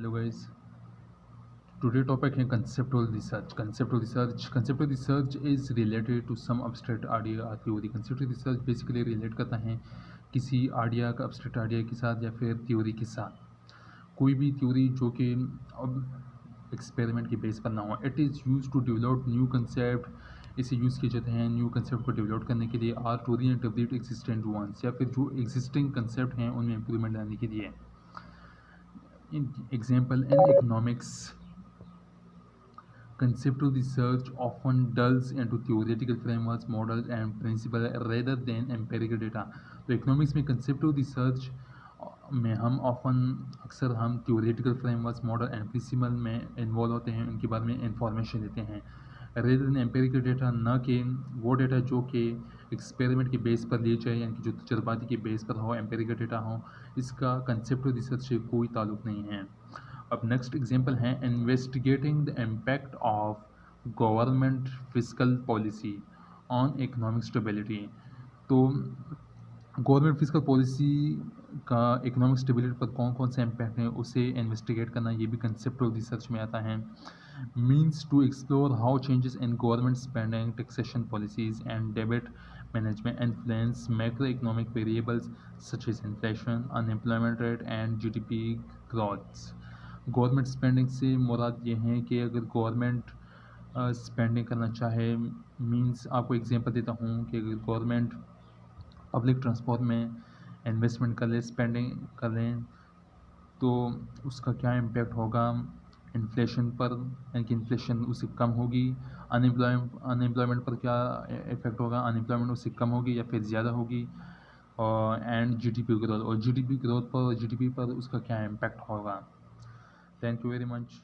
Hello guys, today topic है conceptual research. Conceptual research is related to some abstract idea और theory. Conceptual research basically relate करता है किसी idea का abstract idea के साथ या फिर थ्योरी के साथ। कोई भी थ्योरी जो कि अब एक्सपेरिमेंट के बेस पर ना हो। It is use to develop new concept. इसे यूज़ किए जाते हैं न्यू कंसेप्ट को डेवलप करने के लिए, or to reinterpret existent ones, या फिर जो एग्जिस्टिंग कंसेप्ट हैं उनमें इम्प्रूवमेंट लाने के लिए। Example in economics, conceptual research often delves into theoretical frameworks, models, and principles rather than empirical data. तो इकोनॉमिक्स में conceptual research में अक्सर हम theoretical frameworks, model and principle में इन्वॉल्व होते हैं, उनके बारे में इंफॉर्मेशन देते हैं rather than empirical data, न कि वो डेटा जो कि एक्सपेरिमेंट के बेस पर लिए जाए, यानी कि जो तजर्बाती के बेस पर हो, एम्पेरिकल डेटा हो। इसका कंसेप्चुअल रिसर्च से कोई ताल्लुक नहीं है। अब नेक्स्ट एग्जांपल है investigating the impact of government fiscal policy on economic stability. तो गवर्नमेंट फिस्कल पॉलिसी का इकोनॉमिक स्टेबिलिटी पर कौन कौन से इम्पैक्ट हैं उसे इन्वेस्टिगेट करना, ये भी कंसेप्चुअल रिसर्च में आता है। Means to explore how changes in government spending, taxation policies and debit management influence macroeconomic variables such as inflation, unemployment rate and GDP growth. Government spending से मुराद ये है कि अगर गवर्नमेंट स्पेंडिंग करना चाहे, मीन्स आपको एग्जांपल देता हूँ कि अगर गवर्नमेंट पब्लिक ट्रांसपोर्ट में इन्वेस्टमेंट कर ले, स्पेंडिंग कर लें, तो उसका क्या इम्पैक्ट होगा इन्फ्लेशन पर, यानी कि इन्फ्लेशन उससे कम होगी। अनएम्प्लॉयमेंट पर क्या इफेक्ट होगा, अनएम्प्लॉयमेंट उससे कम होगी या फिर ज़्यादा होगी। और एंड जीडीपी ग्रोथ, और जीडीपी ग्रोथ पर, जीडीपी पर उसका क्या इम्पैक्ट होगा। Thank you very much.